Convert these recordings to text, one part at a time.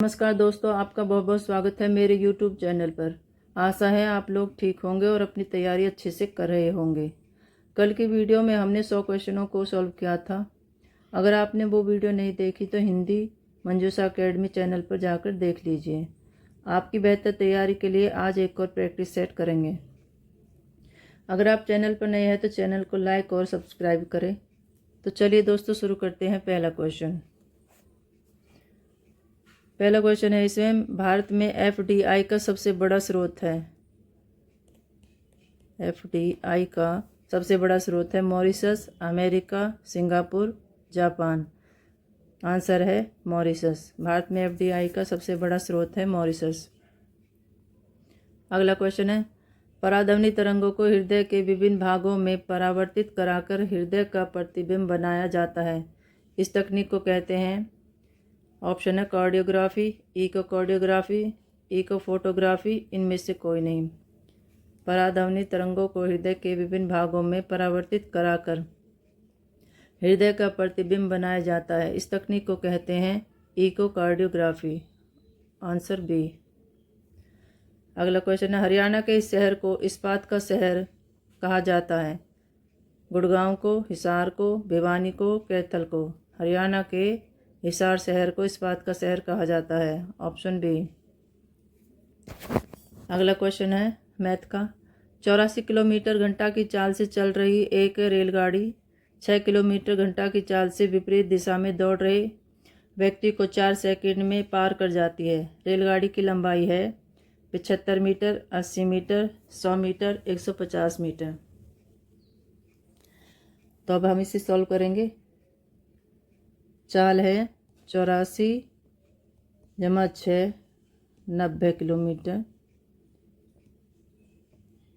नमस्कार दोस्तों, आपका बहुत बहुत स्वागत है मेरे YouTube चैनल पर। आशा है आप लोग ठीक होंगे और अपनी तैयारी अच्छे से कर रहे होंगे। कल की वीडियो में हमने 100 क्वेश्चनों को सॉल्व किया था। अगर आपने वो वीडियो नहीं देखी तो हिंदी मंजूषा अकेडमी चैनल पर जाकर देख लीजिए। आपकी बेहतर तैयारी के लिए आज एक और प्रैक्टिस सेट करेंगे। अगर आप चैनल पर नए हैं तो चैनल को लाइक और सब्सक्राइब करें। तो चलिए दोस्तों, शुरू करते हैं। पहला क्वेश्चन है इसमें, भारत में एफडीआई का सबसे बड़ा स्रोत है। एफडीआई का सबसे बड़ा स्रोत है Mauritius, America, Singapore, Japan. Answer है मॉरिशस। भारत में एफडीआई का सबसे बड़ा स्रोत है मॉरिशस। अगला क्वेश्चन है, पराध्वनि तरंगों को हृदय के विभिन्न भागों में परावर्तित कराकर हृदय का प्रतिबिंब बनाया जाता है। इस तकनीक को कहते हैं। ऑप्शन है कार्डियोग्राफी, इकोकार्डियोग्राफी, इकोफोटोग्राफी, इनमें से कोई नहीं। पराध्वनि तरंगों को हृदय के विभिन्न भागों में परावर्तित कराकर हृदय का प्रतिबिंब बनाया जाता है। इस तकनीक को कहते हैं इकोकार्डियोग्राफी। Answer B. अगला क्वेश्चन है, हरियाणा के इस शहर को इस्पात का शहर कहा जाता है। गुड़गांव को, हिसार को, भिवानी को, कैथल को। हरियाणा के हिसार शहर को इस्पात का शहर कहा जाता है। Option B. अगला क्वेश्चन है मैथ का, 84 किलोमीटर घंटा की चाल से चल रही एक रेलगाड़ी 6 किलोमीटर घंटा की चाल से विपरीत दिशा में दौड़ रहे व्यक्ति को 4 सेकंड में पार कर जाती है। रेलगाड़ी की लंबाई है 75 मीटर, 80 मीटर, 100 मीटर, 150 मीटर। तो अब हम इसे सॉल्व करेंगे। चाल है 84 जमा 6, 90 किलोमीटर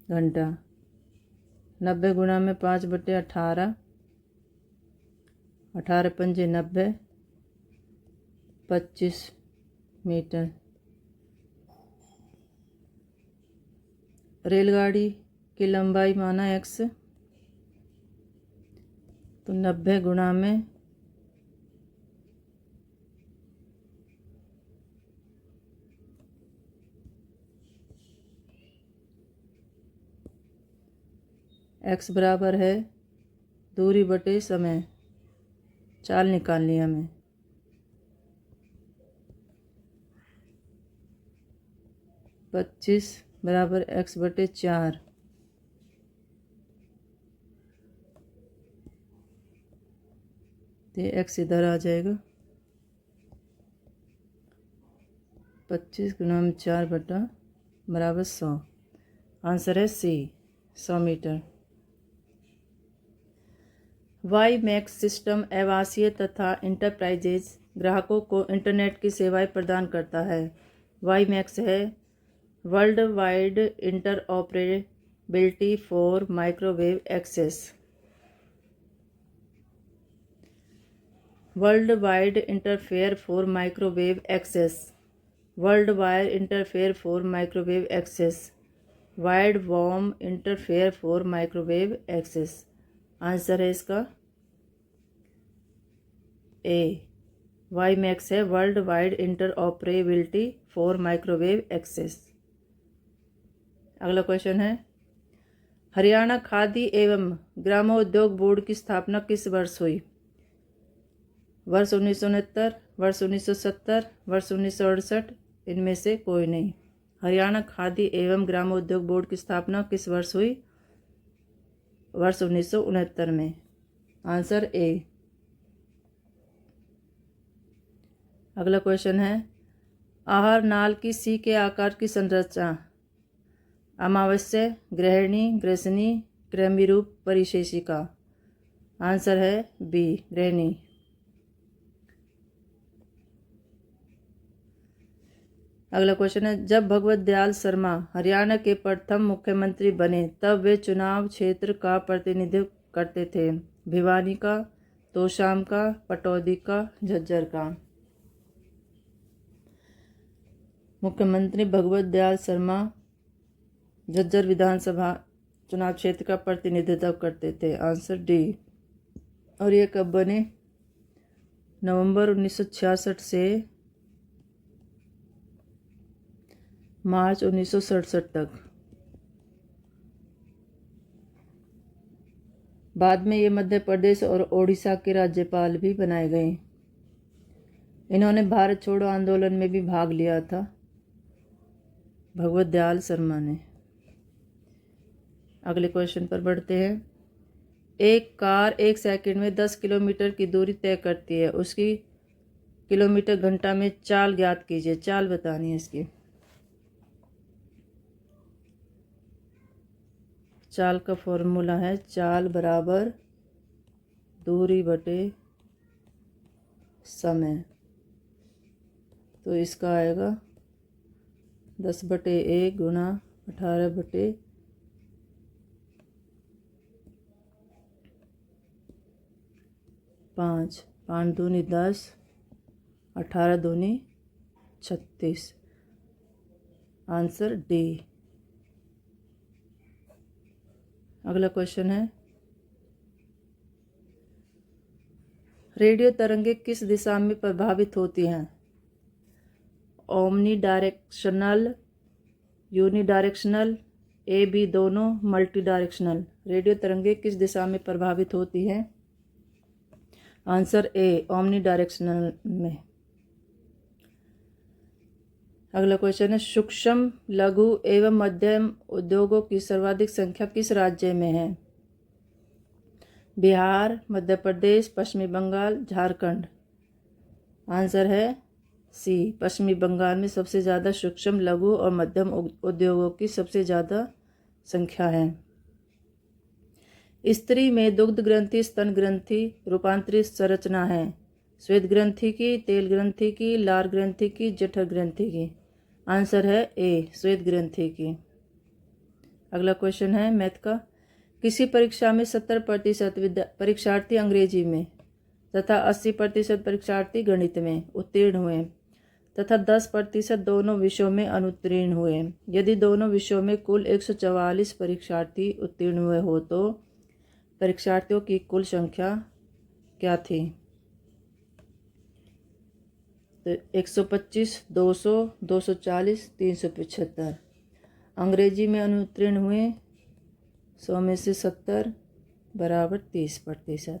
घंटा। 90 गुणा में 5/18, 18 पंजे 90, 25 मीटर। रेलगाड़ी की लंबाई माना x, तो 90 गुणा में x बराबर है दूरी बटे समय। चाल निकालनी है हमें। पच्चीस बराबर x बटे 4। तो x इधर आ जाएगा। 25 गुना में 4 बटा बराबर 100। आंसर है सी, 100 मीटर। वाई मैक्स सिस्टम आवासीय तथा इंटरप्राइजेज ग्राहकों को इंटरनेट की सेवाएं प्रदान करता है। वाई मैक्स है world wide interoperability for microwave access. World wide interfere for microwave access. World wide interfere for microwave access. Wide warm interfere for microwave access. Answer है इसका ए। वाई मैक्स है world wide interoperability for microwave access. अगला question है, हरियाणा खादी एवं ग्रामोद्योग board की स्थापना किस वर्ष हुई। वर्ष 1969, वर्ष 1970, वर्ष 1968, इनमें से कोई नहीं। हरियाणा खादी एवं ग्रामोद्योग बोर्ड की स्थापना किस वर्ष हुई। वर्ष 1969 में। Answer A. अगला क्वेश्चन है, आहार नाल की सी के आकार की संरचना अमावस्या, ग्रहणी, ग्रसनी, क्रमिरूप, परिशेषिका। आंसर है बी, ग्रहणी। अगला क्वेश्चन है, जब भगवत दयाल शर्मा हरियाणा के प्रथम मुख्यमंत्री बने तब वे चुनाव क्षेत्र का प्रतिनिधित्व करते थे। भिवानी का, तोशाम का, पटौदी का, झज्जर का। मुख्यमंत्री भगवत दयाल शर्मा झज्जर विधानसभा चुनाव क्षेत्र का प्रतिनिधित्व करते थे। Answer D. और ये कब बने। नवंबर 1966 से मार्च 1967 तक। बाद में ये मध्य प्रदेश और ओडिशा के राज्यपाल भी बनाए गए। इन्होंने भारत छोड़ो आंदोलन में भी भाग लिया था, भगवत दयाल शर्मा ने। अगले क्वेश्चन पर बढ़ते हैं। एक कार 1 सेकंड में 10 किलोमीटर की दूरी तय करती है, उसकी किलोमीटर घंटा में चाल ज्ञात कीजिए। चाल बतानी है इसकी। चाल का फॉर्मूला है चाल बराबर दूरी बटे समय। तो इसका आएगा 10/1 गुणा 18/5 5 दूनी 10, 18 दूनी 36। Answer D. अगला क्वेश्चन है, रेडियो तरंगे किस दिशा में प्रभावित होती हैं? Omni directional, uni directional, A B दोनों, मल्टी डायरेक्शनल। रेडियो तरंगे किस दिशा में प्रभावित होती हैं? आंसर ए, ओमनी डायरेक्शनल में। अगला क्वेश्चन है, सूक्ष्म लघु एवं मध्यम उद्योगों की सर्वाधिक संख्या किस राज्य में है? बिहार, मध्य प्रदेश, पश्चिमी बंगाल, झारखंड। आंसर है सी, पश्चिमी बंगाल में सबसे ज़्यादा सूक्ष्म लघु और मध्यम उद्योगों की सबसे ज़्यादा संख्या है। स्त्री में दुग्ध ग्रंथि, स्तन ग्रंथि रूपांतरित संरचना है। श्वेत ग्रंथि की, तेल ग्रंथि की, लार ग्रंथि की, जठर ग्रंथि की। आंसर है ए, श्वेत ग्रंथि की। अगला क्वेश्चन है मैथ का, किसी परीक्षा में 70% परीक्षार्थी अंग्रेजी में तथा 80% परीक्षार्थी गणित में उत्तीर्ण हुए तथा 10% दोनों विषयों में अनुत्तीर्ण हुए। यदि दोनों विषयों में कुल 144 परीक्षार्थी उत्तीर्ण हुए हो तो परीक्षार्थियों की कुल संख्या क्या थी? तो 125, 200, 240, 375। अंग्रेजी में अनुत्तीर्ण हुए 100 में से 70 बराबर 30%।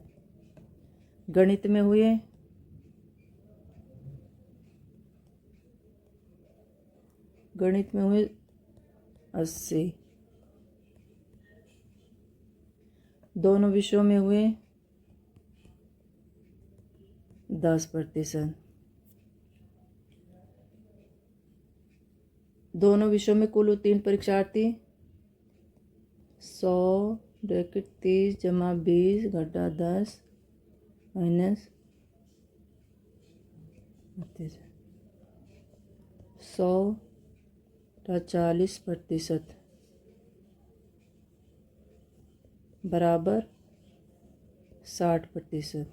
गणित में हुए 80। दोनों विषयों में हुए 10%। दोनों विषयों में कुल उत्तीर्ण परीक्षार्थी 100 ब्रैकेट 30 जमा 20 घटा 10 माइनस 100 40% बराबर 60%।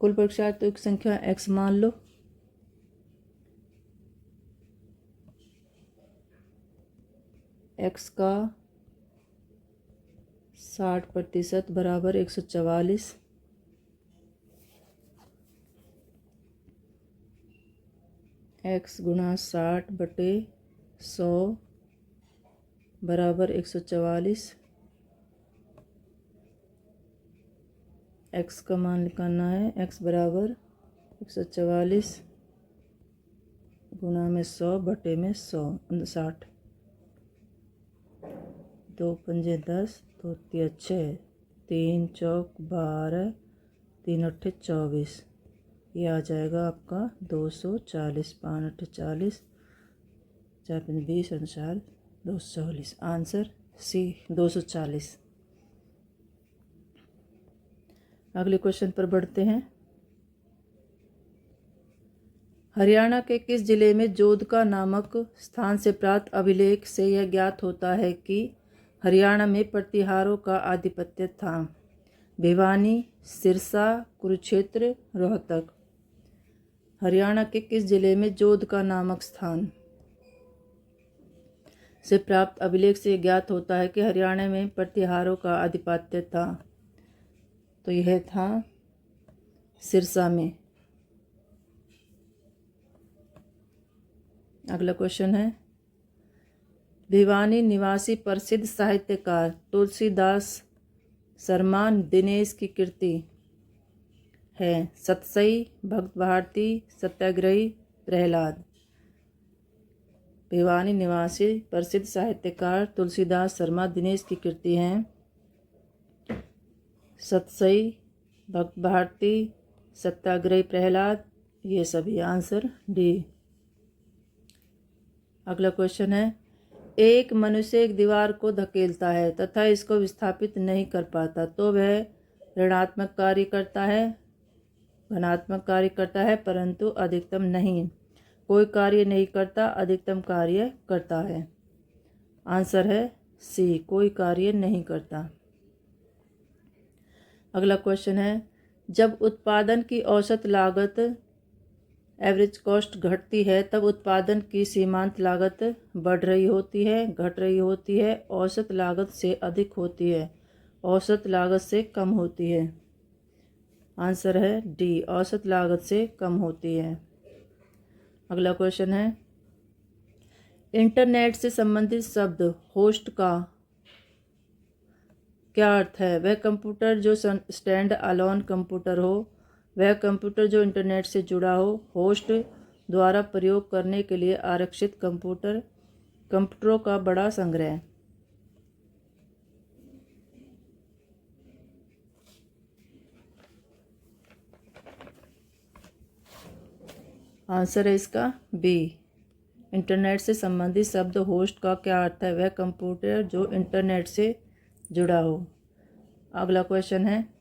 कुल परीक्षार्थियों की संख्या x मान लो। x का 60% बराबर 144। x गुणा 60/100 बराबर 144। x का मान निकालना है। x बराबर 144 गुणा में 100 बटे में 100 60। 2 पंजे 10, 2 तिया 6, 3 चौक 12, 3 अट्ठे 24। ये आ जाएगा आपका 240। 5 अट्ठे 40, 4 पंजे 20 अनुसार 240। Answer C 240। अगले क्वेश्चन पर बढ़ते हैं। हरियाणा के किस जिले में जोधका नामक स्थान से प्राप्त अभिलेख से यह ज्ञात होता है कि हरियाणा में प्रतिहारों का आधिपत्य था? भिवानी, सिरसा, कुरुक्षेत्र, रोहतक। हरियाणा के किस जिले में जोधका नामक स्थान से प्राप्त अभिलेख से ज्ञात होता है कि हरियाणा में प्रतिहारों का आधिपत्य था? तो यह था सिरसा में। अगला क्वेश्चन है, भिवानी निवासी प्रसिद्ध साहित्यकार तुलसीदास शर्मा दिनेश की कृति है सतसई, भक्त भारती, सत्याग्रही, प्रहलाद। भिवानी निवासी प्रसिद्ध साहित्यकार तुलसीदास शर्मा दिनेश की कृति हैं सतसई, भक्त भारती, सत्याग्रही, प्रहलाद। ये सभी आंसर डी। अगला क्वेश्चन है, एक मनुष्य एक दीवार को धकेलता है तथा इसको विस्थापित नहीं कर पाता तो वह ऋणात्मक कार्य करता है, धनात्मक कार्य करता है, परंतु अधिकतम नहीं। कोई कार्य नहीं करता, अधिकतम कार्य करता है। आंसर है सी, कोई कार्य नहीं करता। अगला क्वेश्चन है, जब उत्पादन की औसत लागत एवरेज कॉस्ट घटती है तब उत्पादन की सीमांत लागत बढ़ रही होती है, घट रही होती है, औसत लागत से अधिक होती है, औसत लागत से कम होती है। आंसर है डी, औसत लागत से कम होती है। अगला क्वेश्चन है, इंटरनेट से संबंधित शब्द होस्ट का क्या अर्थ है? वह कंप्यूटर जो स्टैंड अलोन कंप्यूटर हो, वह कंप्यूटर जो इंटरनेट से जुड़ा हो, होस्ट द्वारा प्रयोग करने के लिए आरक्षित कंप्यूटर, कंप्यूटरों का बड़ा संग्रह। आंसर है इसका बी, इंटरनेट से संबंधित शब्द होस्ट का क्या अर्थ है? वह कंप्यूटर जो इंटरनेट से जुड़ा हो। अगला क्वेश्चन है,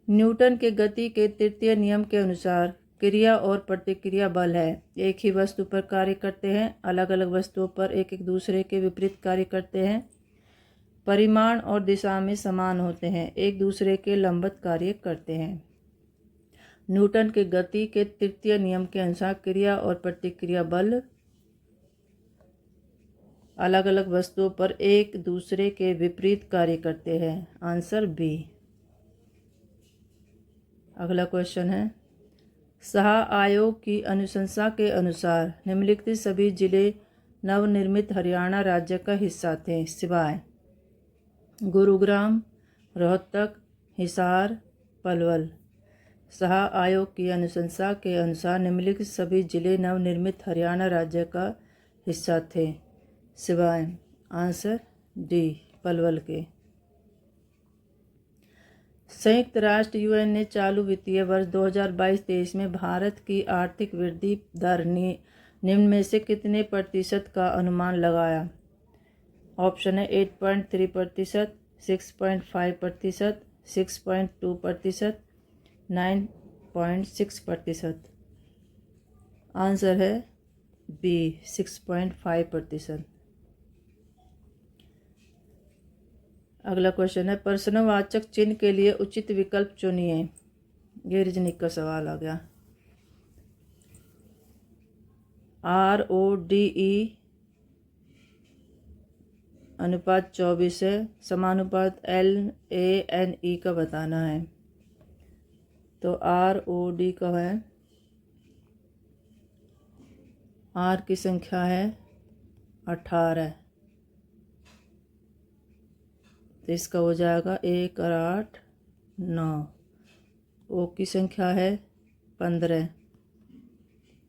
न्यूटन के गति के तृतीय नियम के अनुसार क्रिया और प्रतिक्रिया बल है, एक ही वस्तु पर कार्य करते हैं, अलग अलग वस्तुओं पर एक एक दूसरे के विपरीत कार्य करते हैं, परिमाण और दिशा में समान होते हैं, एक दूसरे के लंबवत कार्य करते हैं। न्यूटन के गति के तृतीय नियम के अनुसार क्रिया और प्रतिक्रिया बल अलग अलग वस्तुओं पर एक दूसरे के विपरीत कार्य करते हैं। Answer B. अगला क्वेश्चन है, शाह आयोग की अनुशंसा के अनुसार निम्नलिखित सभी जिले नवनिर्मित हरियाणा राज्य का हिस्सा थे सिवाय गुरुग्राम, रोहतक, हिसार, पलवल। शाह आयोग की अनुशंसा के अनुसार निम्नलिखित सभी जिले नवनिर्मित हरियाणा राज्य का हिस्सा थे सिवाय। आंसर डी, पलवल के। संयुक्त राष्ट्र यूएन ने चालू वित्तीय वर्ष 2022-23 में भारत की आर्थिक वृद्धि दर निम्न में से कितने प्रतिशत का अनुमान लगाया? ऑप्शन है 8.3%, 6.5%, 6.2%, 9.6%। आंसर है बी, 6.5%। अगला क्वेश्चन है, प्रश्नवाचक चिन्ह के लिए उचित विकल्प चुनिए। ये रीजनिंग का सवाल आ गया। RODE अनुपात 24 है, समानुपात LANE का बताना है। तो ROD का है, R की संख्या है 18, तो इसका हो जाएगा 1 और 8 9। O की संख्या है 15,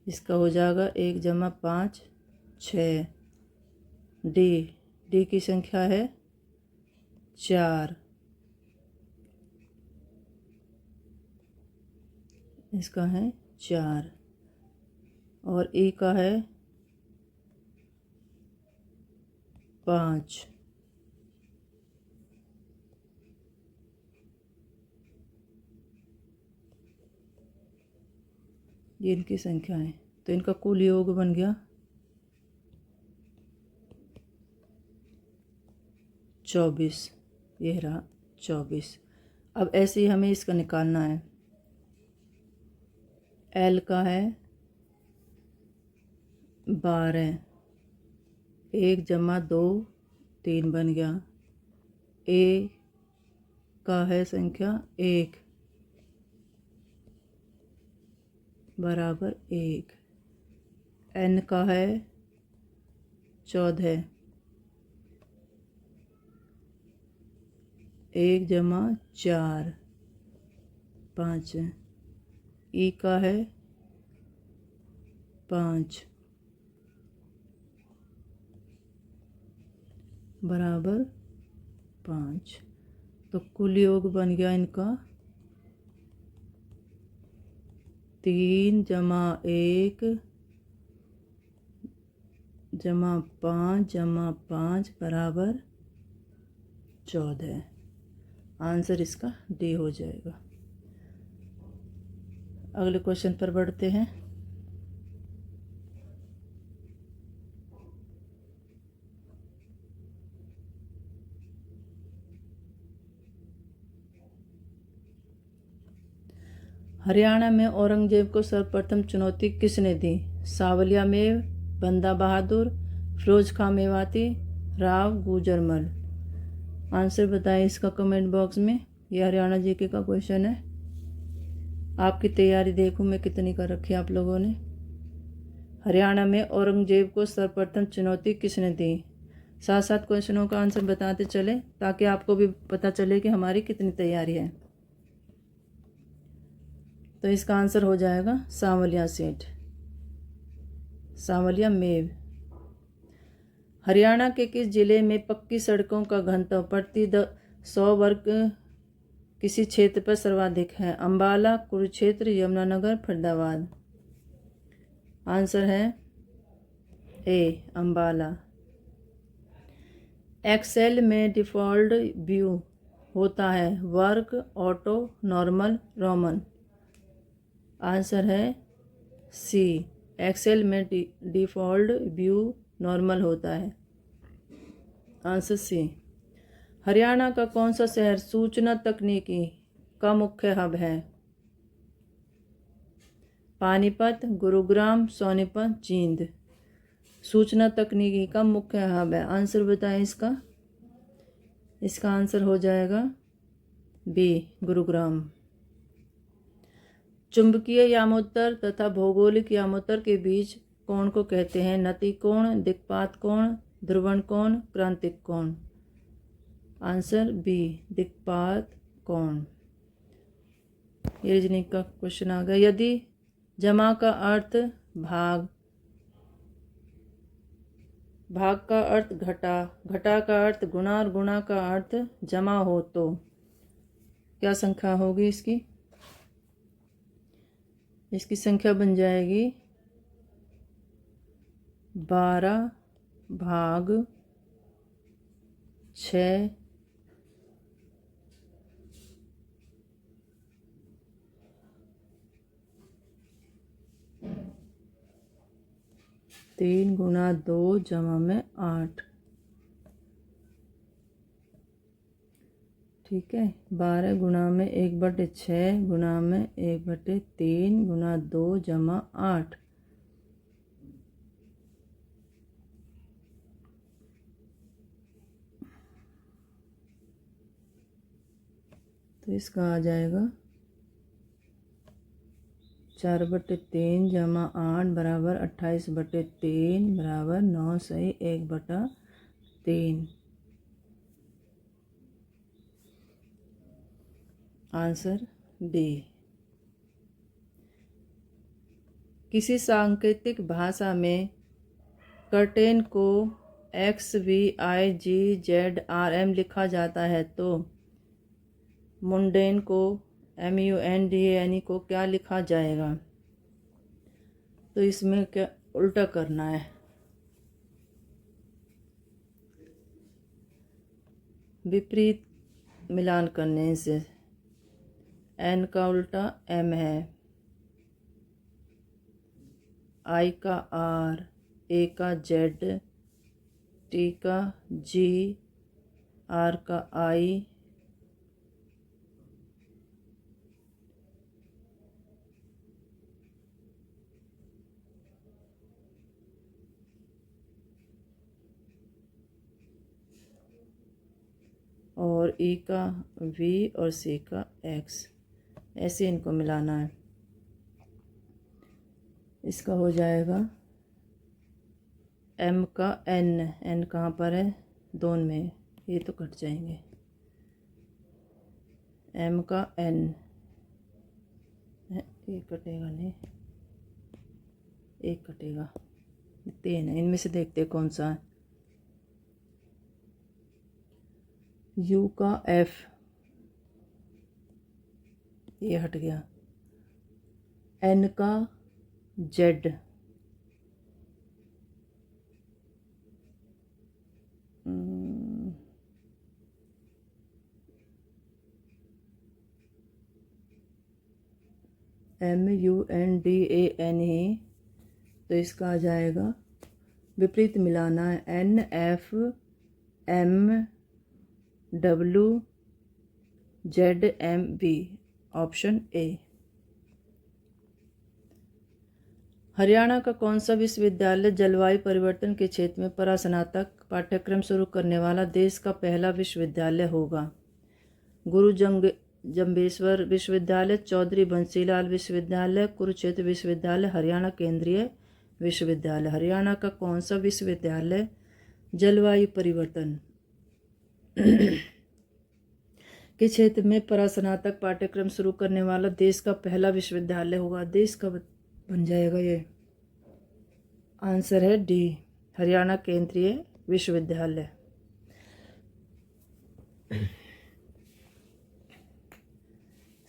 इसका हो जाएगा 1 जमा 5 6। D की संख्या है 4, इसका है 4। और E का है 5। ये इनकी संख्या है, तो इनका कुल योग बन गया 24। ये रहा 24। अब ऐसे ही हमें इसका निकालना है। L का है 12, 1 जमा 2 3 बन गया। A का है संख्या 1 बराबर 1। N का है 14, 1 जमा 4 5, ई का है 5 बराबर 5। तो कुल योग बन गया इनका 3 जमा 1 जमा 5 जमा 5 बराबर 14। आंसर इसका डी हो जाएगा। अगले क्वेश्चन पर बढ़ते हैं। हरियाणा में औरंगजेब को सर्वप्रथम चुनौती किसने दी? सावलिया मेव, बंदा बहादुर, फिरोज खां मेवाती, राव गुजरमल। आंसर बताएं इसका कमेंट बॉक्स में। यह हरियाणा जीके का क्वेश्चन है। आपकी तैयारी देखूं मैं कितनी कर रखी है आप लोगों ने। हरियाणा में औरंगजेब को सर्वप्रथम चुनौती किसने दी? साथ साथ क्वेश्चनों का आंसर बताते चले ताकि आपको भी पता चले कि हमारी कितनी तैयारी है। तो इसका आंसर हो जाएगा सांवलिया सेठ, सांवलिया मेव। हरियाणा के किस जिले में पक्की सड़कों का घनत्व प्रति 100 वर्ग किसी क्षेत्र पर सर्वाधिक है? अंबाला, कुरुक्षेत्र, यमुनानगर, फरीदाबाद। आंसर है ए अंबाला। एक्सेल में डिफ़ॉल्ट व्यू होता है work, auto, normal, Roman. Answer है सी एक्सेल में डिफ़ॉल्ट व्यू नॉर्मल होता है। Answer C. हरियाणा का कौन सा शहर सूचना तकनीकी का मुख्य हब है? पानीपत, गुरुग्राम, सोनीपत, जींद। सूचना तकनीकी का मुख्य हब है। आंसर बताएं इसका। इसका आंसर हो जाएगा बी गुरुग्राम। चुंबकीय यामोत्तर तथा भौगोलिक यामोत्तर के बीच कोण को कहते हैं? नतिकोण, दिक्पात कोण, ध्रुवण कोण, क्रांतिक कोण। आंसर बी दिक्पात कोण। ये रीजनिंग का क्वेश्चन आ गया। यदि जमा का अर्थ भाग, भाग का अर्थ घटा, घटा का अर्थ गुणा और गुणा का अर्थ जमा हो तो क्या संख्या होगी इसकी? इसकी संख्या बन जाएगी 12 भाग 6 3 गुणा 2 जमा में 8। ठीक है। 12 गुणा में 1/6 गुणा में 1/3 गुणा 2 जमा 8। तो इसका आ जाएगा 4/3 जमा 8 बराबर 28/3 बराबर 9 सही 1/3। Answer B. किसी सांकेतिक भाषा में कर्टेन को XVIGZRM लिखा जाता है तो मुंडेन को MUNDANE को क्या लिखा जाएगा? तो इसमें क्या उल्टा करना है। विपरीत मिलान करने से N का उल्टा M है, I का R, A का Z, T का G, R का I, और E का V और C का X। ऐसे इनको मिलाना है। इसका हो जाएगा एम का एन कहाँ पर है, दोनों में, ये तो कट जाएंगे। एम का एन, ये कटेगा नहीं, एक कटेगा, 3 है, इनमें से देखते हैं कौन सा है। यू का एफ, ये हट गया। एन का जेड, MUNDAN ही, तो इसका आ जाएगा, विपरीत मिलाना है, NFMWZMB, ऑप्शन ए। हरियाणा का कौन सा विश्वविद्यालय जलवायु परिवर्तन के क्षेत्र में परास्नातक पाठ्यक्रम शुरू करने वाला देश का पहला विश्वविद्यालय होगा? गुरु जम्बेश्वर विश्वविद्यालय, चौधरी बंसीलाल विश्वविद्यालय, कुरुक्षेत्र विश्वविद्यालय, हरियाणा केंद्रीय विश्वविद्यालय। हरियाणा का कौन सा विश्वविद्यालय जलवायु परिवर्तन के क्षेत्र में परास्नातक पाठ्यक्रम शुरू करने वाला देश का पहला विश्वविद्यालय होगा? देश का बन जाएगा ये, आंसर है डी, हरियाणा केंद्रीय विश्वविद्यालय।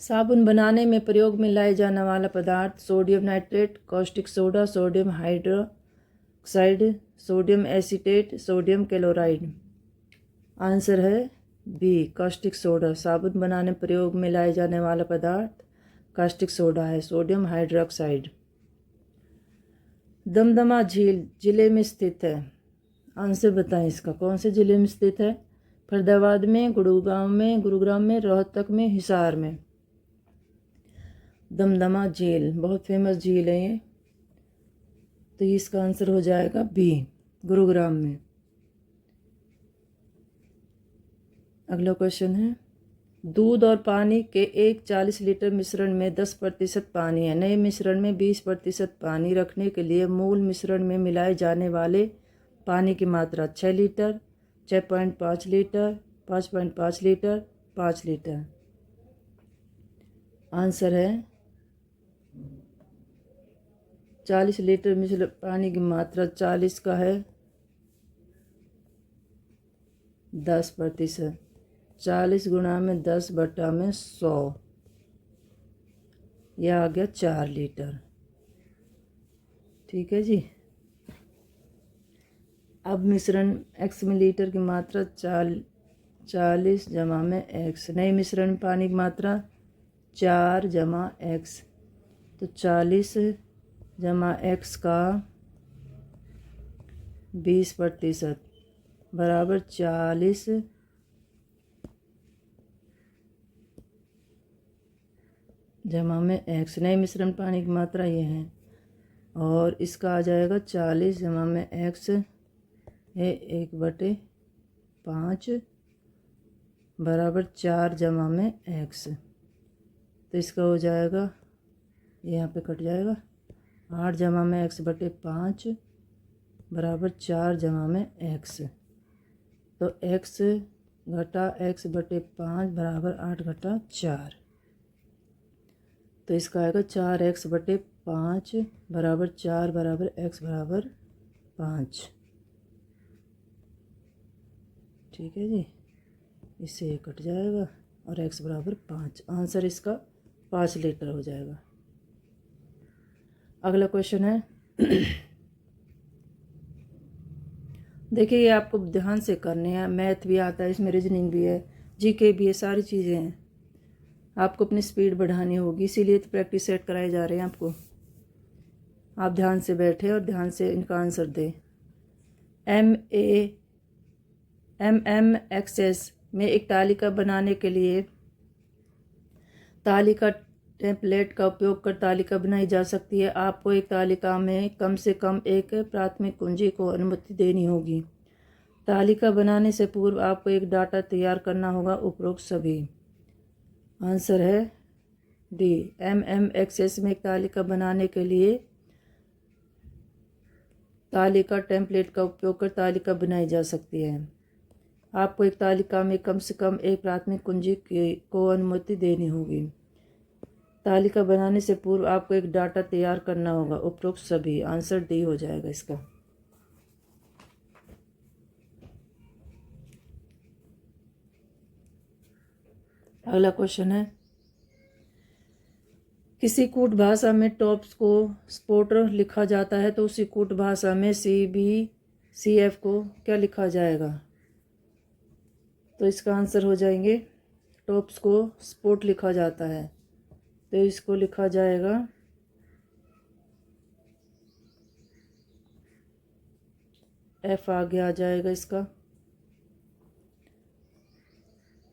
साबुन बनाने में प्रयोग में लाए जाने वाला पदार्थ, sodium nitrate, caustic soda, sodium hydroxide, sodium acetate, sodium chloride. Answer है बी, कास्टिक सोडा। साबुन बनाने में प्रयोग में लाए जाने वाला पदार्थ कास्टिक सोडा है, सोडियम हाइड्रोक्साइड। दमदमा झील जिले में स्थित है? आंसर बताएं इसका, कौन से जिले में स्थित है? फरीदाबाद में, गुरुग्राम में, रोहतक में, हिसार में। दमदमा झील बहुत फेमस झील है ये, तो इसका आंसर हो जाएगा बी, गुरुग्राम में। अगला क्वेश्चन है, दूध और पानी के एक 40 लीटर मिश्रण में 10% पानी है। नए मिश्रण में 20% पानी रखने के लिए मूल मिश्रण में मिलाए जाने वाले पानी की मात्रा 6 litre, 6.5 litre, 5.5 litre, 5 litre. Answer है 40 लीटर मिश्रण पानी की मात्रा 40 का है 10%, 40 गुणा में 10 बटा में 100, यह आ गया 4 लीटर। ठीक है जी। अब मिश्रण x में लीटर की मात्रा 40 जमा में x, नए मिश्रण में पानी की मात्रा 4 जमा x, तो 40 जमा x का 20% बराबर 40 जमा में x। नए मिश्रण पानी की मात्रा ये है, और इसका आ जाएगा 40 जमा में x है 1/5 बराबर 4 जमा में x, तो इसका हो जाएगा, यहाँ पे कट जाएगा, 8 जमा में x/5 बराबर 4 जमा में x, तो x घटा x/5 बराबर 8 घटा 4, तो इसका आएगा 4x/5 बराबर 4 बराबर x बराबर 5। ठीक है जी, इससे ये कट जाएगा और x बराबर 5, आंसर इसका 5 लीटर हो जाएगा। अगला क्वेश्चन है देखिए, ये आपको ध्यान से करने हैं, मैथ भी आता है इसमें, रीजनिंग भी है, जीके भी है, सारी चीज़ें हैं। आपको अपनी स्पीड बढ़ानी होगी, इसीलिए तो प्रैक्टिस सेट कराए जा रहे हैं आपको। आप ध्यान से बैठे और ध्यान से इनका आंसर दें। MMXS में एक तालिका बनाने के लिए तालिका टेम्पलेट का उपयोग कर तालिका बनाई जा सकती है। आपको एक तालिका में कम से कम एक प्राथमिक कुंजी को अनुमति देनी होगी। तालिका बनाने से पूर्व आपको एक डाटा तैयार करना होगा, उपरोक्त सभी। आंसर है डी। MMXS में एक तालिका बनाने के लिए तालिका टेम्पलेट का उपयोग कर तालिका बनाई जा सकती है। आपको एक तालिका में कम से कम एक प्राथमिक कुंजी को अनुमति देनी होगी। तालिका बनाने से पूर्व आपको एक डाटा तैयार करना होगा। उपरोक्त सभी। आंसर डी हो जाएगा इसका। अगला क्वेश्चन है, किसी कूट भाषा में टॉप्स को स्पोर्टर लिखा जाता है तो उसी कूट भाषा में CBCF को क्या लिखा जाएगा? तो इसका आंसर हो जाएंगे, टॉप्स को स्पोर्ट लिखा जाता है तो इसको लिखा जाएगा F आगे आ जाएगा इसका।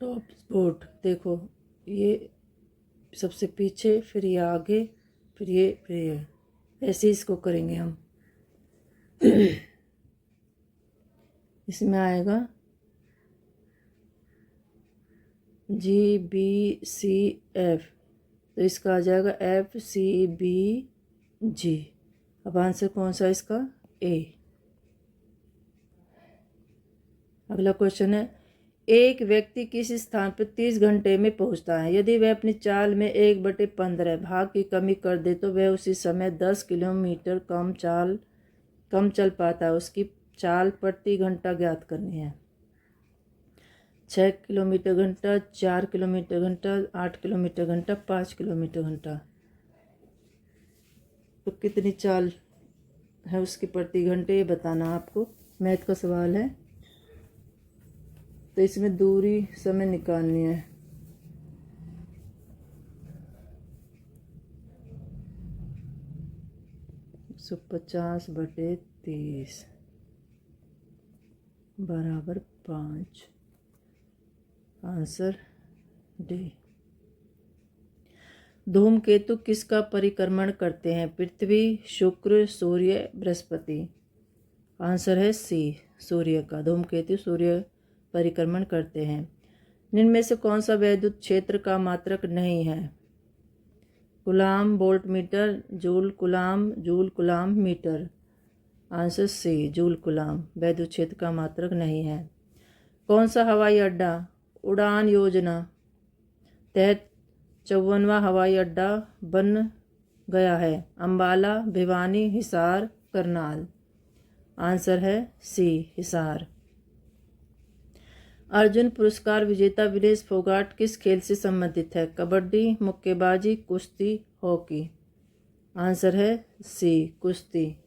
टॉप स्पोर्ट देखो, ये सबसे पीछे, फिर ये आगे, फिर ये ऐसे इसको करेंगे हम। इसमें आएगा GBCF तो इसका आ जाएगा FCBG। अब आंसर कौन सा इसका? A। अगला क्वेश्चन है, एक व्यक्ति किसी स्थान पर 30 घंटे में पहुंचता है। यदि वह अपनी चाल में 1/15 भाग की कमी कर दे तो वह उसी समय 10 किलोमीटर कम चल पाता है। उसकी चाल प्रति घंटा ज्ञात करनी है। 6 किलोमीटर घंटा, 4 किलोमीटर घंटा, 8 किलोमीटर घंटा, 5 किलोमीटर घंटा। तो कितनी चाल है उसकी प्रति घंटे ये बताना आपको। मैथ का सवाल है तो इसमें दूरी समय निकालनी है। सो 50/30 बराबर 5। Answer D. धूमकेतु किसका परिक्रमण करते हैं? पृथ्वी, शुक्र, सूर्य, बृहस्पति। आंसर है सी, सूर्य का। धूमकेतु सूर्य परिक्रमण करते हैं। निम्न में से कौन सा वैद्युत क्षेत्र का मात्रक नहीं है? Coulomb volt metre, joule coulomb metre. Answer C, joule coulomb वैद्युत क्षेत्र का मात्रक नहीं है। कौन सा हवाई अड्डा उड़ान योजना तहत 54वां हवाई अड्डा बन गया है? अंबाला, भिवानी, हिसार, करनाल। आंसर है सी, हिसार। अर्जुन पुरस्कार विजेता विनेश फोगाट किस खेल से संबंधित है? कबड्डी, मुक्केबाजी, कुश्ती, हॉकी। आंसर है सी, कुश्ती।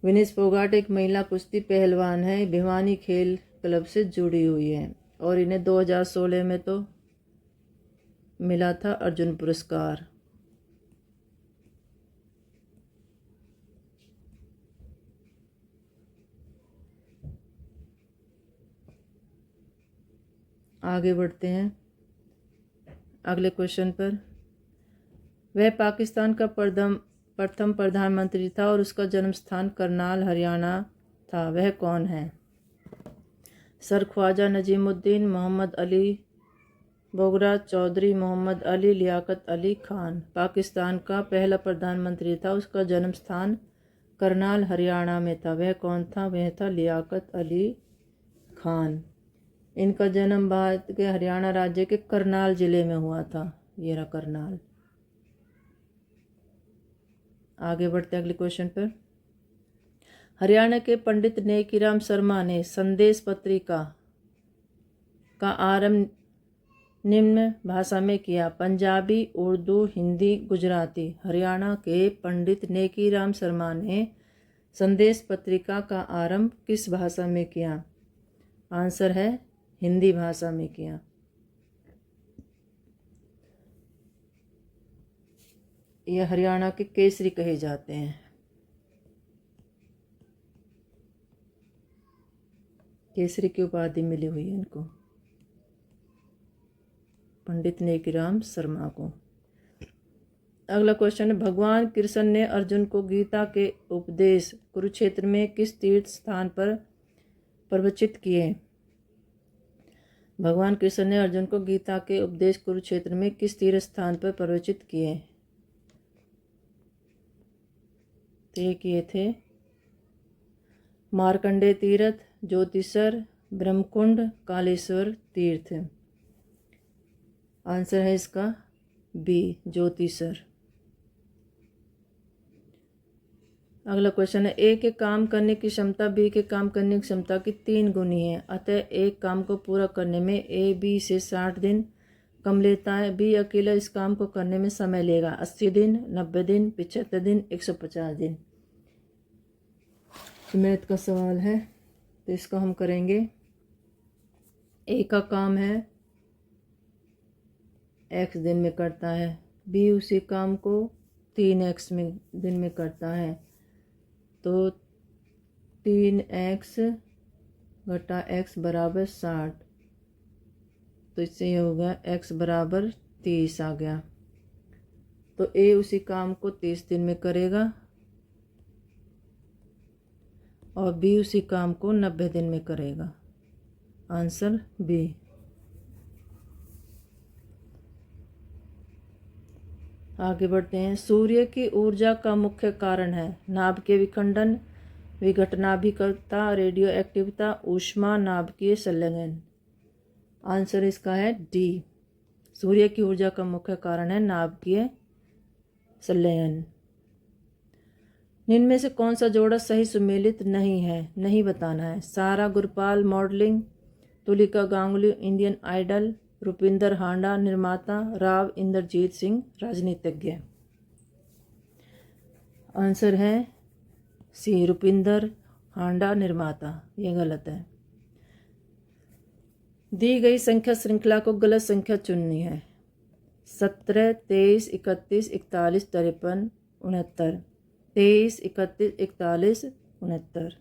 विनेश फोगाट एक महिला कुश्ती पहलवान है। भिवानी खेल क्लब से जुड़ी हुई है और इन्हें 2016 में तो मिला था अर्जुन पुरस्कार। आगे बढ़ते हैं अगले क्वेश्चन पर। वह पाकिस्तान का प्रथम प्रधानमंत्री था और उसका जन्म स्थान करनाल, हरियाणा था। वह कौन है? सर ख्वाजा नजीमुद्दीन, मोहम्मद अली बोगरा, चौधरी मोहम्मद अली, लियाकत अली खान। पाकिस्तान का पहला प्रधानमंत्री था, उसका जन्म स्थान करनाल, हरियाणा में था। वह कौन था? वह था लियाकत अली खान। इनका जन्म भारत के हरियाणा राज्य के करनाल जिले में हुआ था। ये रहा करनाल। आगे बढ़ते अगले क्वेश्चन पर। हरियाणा के पंडित नेकीराम शर्मा ने संदेश पत्रिका का आरंभ निम्न भाषा में किया? पंजाबी, उर्दू, हिंदी, गुजराती। हरियाणा के पंडित नेकीराम शर्मा ने संदेश पत्रिका का आरंभ किस भाषा में किया? आंसर है हिंदी भाषा में किया। यह हरियाणा के केसरी कहे जाते हैं। केसरी की उपाधि मिली हुई है इनको, पंडित नेकीराम शर्मा को। अगला क्वेश्चन है, भगवान कृष्ण ने अर्जुन को गीता के उपदेश कुरुक्षेत्र में किस तीर्थ स्थान पर प्रवचित किए? भगवान कृष्ण ने अर्जुन को गीता के उपदेश कुरुक्षेत्र में किस तीर्थ स्थान पर प्रवचित किए? तो ये किए थे मार्कंडे तीर्थ, ज्योतिसर, ब्रह्मकुंड, कालेश्वर तीर्थ। आंसर है इसका बी, ज्योतिसर। अगला क्वेश्चन है, ए के काम करने की क्षमता बी के काम करने की क्षमता की 3 गुनी है, अतः एक काम को पूरा करने में ए बी से 60 दिन कम लेता है। बी अकेला इस काम को करने में समय लेगा 80 दिन, 90 दिन, 75 दिन, 150 दिन। मैथ का सवाल है तो इसका हम करेंगे। ए का काम है x दिन में करता है, बी उसी काम को 3x दिन में करता है, तो 3x घटा x बराबर 60, तो इससे ये होगा x बराबर 30 आ गया। तो ए उसी काम को 30 दिन में करेगा और बी उसी काम को 90 दिन में करेगा। Answer B. आगे बढ़ते हैं। सूर्य की ऊर्जा का मुख्य कारण है नाभिकीय विखंडन, विघटनाभिकता, रेडियो एक्टिविता, ऊष्मा, नाभिकीय संलयन। आंसर इसका है डी। सूर्य की ऊर्जा का मुख्य कारण है नाभिकीय संलयन। इनमें से कौन सा जोड़ा सही सुमेलित नहीं है, नहीं बताना है। Sara Gurpal modelling, Tulika Ganguly Indian Idol, Rupinder Handa निर्माता, राव इंद्रजीत सिंह राजनीतिज्ञ। आंसर है सी, रुपिंदर हांडा निर्माता। यह गलत है। दी गई संख्या श्रृंखला को गलत संख्या चुननी है। 17, 23, 31, 41, 53, 69। 23, 31, 41, 69।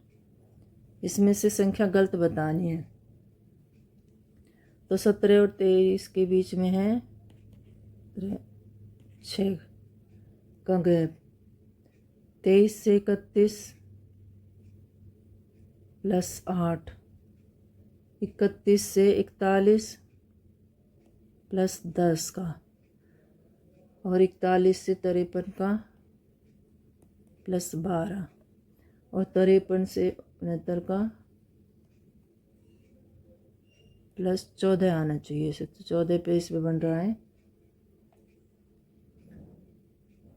इसमें से संख्या गलत बतानी है। तो 17 और 23 के बीच में है 6 का गैप। 23 से 31 प्लस 8, 31 से 41 प्लस 10 का, और 41 से 53 का प्लस 12, और 53 से 69 का प्लस 14 आना चाहिए इसे। तो 14 पे इसमें बन रहा है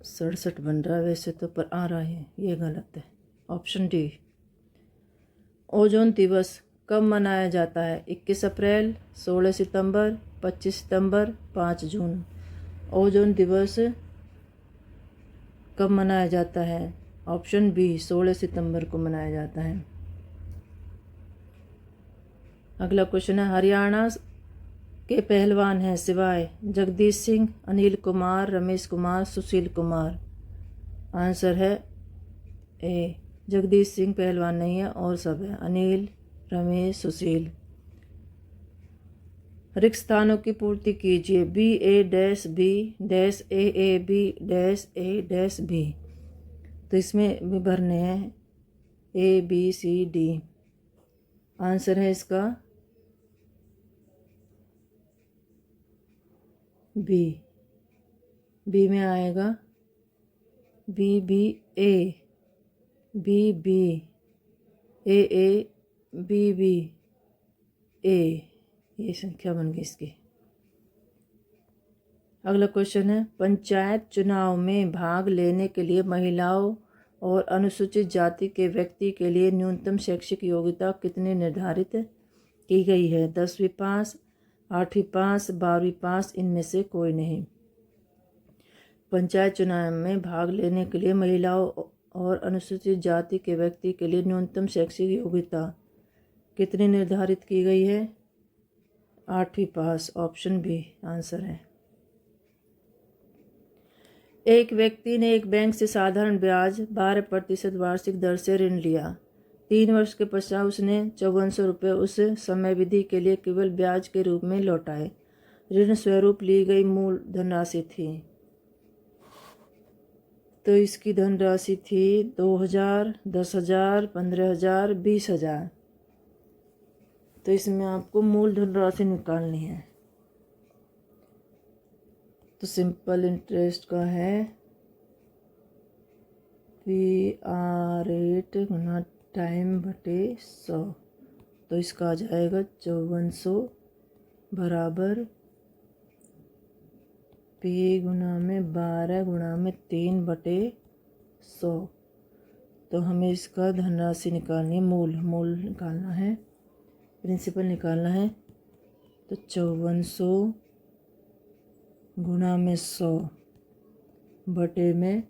67 बन रहा है वैसे तो, पर आ रहा है, ये गलत है। Option D. ओजोन दिवस कब मनाया जाता है? 21 अप्रैल, 16 सितंबर, 25 सितंबर, 5 जून। ओजोन दिवस कब मनाया जाता है? ऑप्शन बी, 16 सितंबर को मनाया जाता है। अगला क्वेश्चन है, हरियाणा के पहलवान हैं सिवाय जगदीश सिंह, अनिल कुमार, रमेश कुमार, सुशील कुमार। आंसर है ए, जगदीश सिंह पहलवान नहीं है और सब है, अनिल, रमेश, सुशील। रिक्त स्थानों की पूर्ति कीजिए। B A dash B dash A B dash A dash B. तो इसमें भी भरने हैं A B C D. Answer है इसका बी। बी में आएगा B B A, B B A B B A, ये संख्या बन गई इसकी। अगला क्वेश्चन है, पंचायत चुनाव में भाग लेने के लिए महिलाओं और अनुसूचित जाति के व्यक्ति के लिए न्यूनतम शैक्षिक योग्यता कितनी निर्धारित की गई है? 10वीं पास, 8वीं पास, 12वीं पास, इनमें से कोई नहीं। पंचायत चुनाव में भाग लेने के लिए महिलाओं और अनुसूचित जाति के व्यक्ति के लिए न्यूनतम शैक्षिक योग्यता कितनी निर्धारित की गई है? 8वीं पास। ऑप्शन बी आंसर है। एक व्यक्ति ने एक बैंक से साधारण ब्याज 12% वार्षिक दर से ऋण लिया। 3 वर्ष के पश्चात उसने 5400 रुपये उस समय विधि के लिए केवल ब्याज के रूप में लौटाए। ऋण स्वरूप ली गई मूल धनराशि थी। तो इसकी धनराशि थी 2000, 10,000, 15,000, 20,000। तो इसमें आपको मूल धनराशि निकालनी है। तो सिंपल इंटरेस्ट का है PR8 गुना टाइम बटे 100, तो इसका आ जाएगा 5400 बराबर P गुना में 12 गुना में 3 बटे 100। तो हमें इसका धनराशि निकालनी है, मूल निकालना है, प्रिंसिपल निकालना है। तो 5400 गुना में 100 बटे में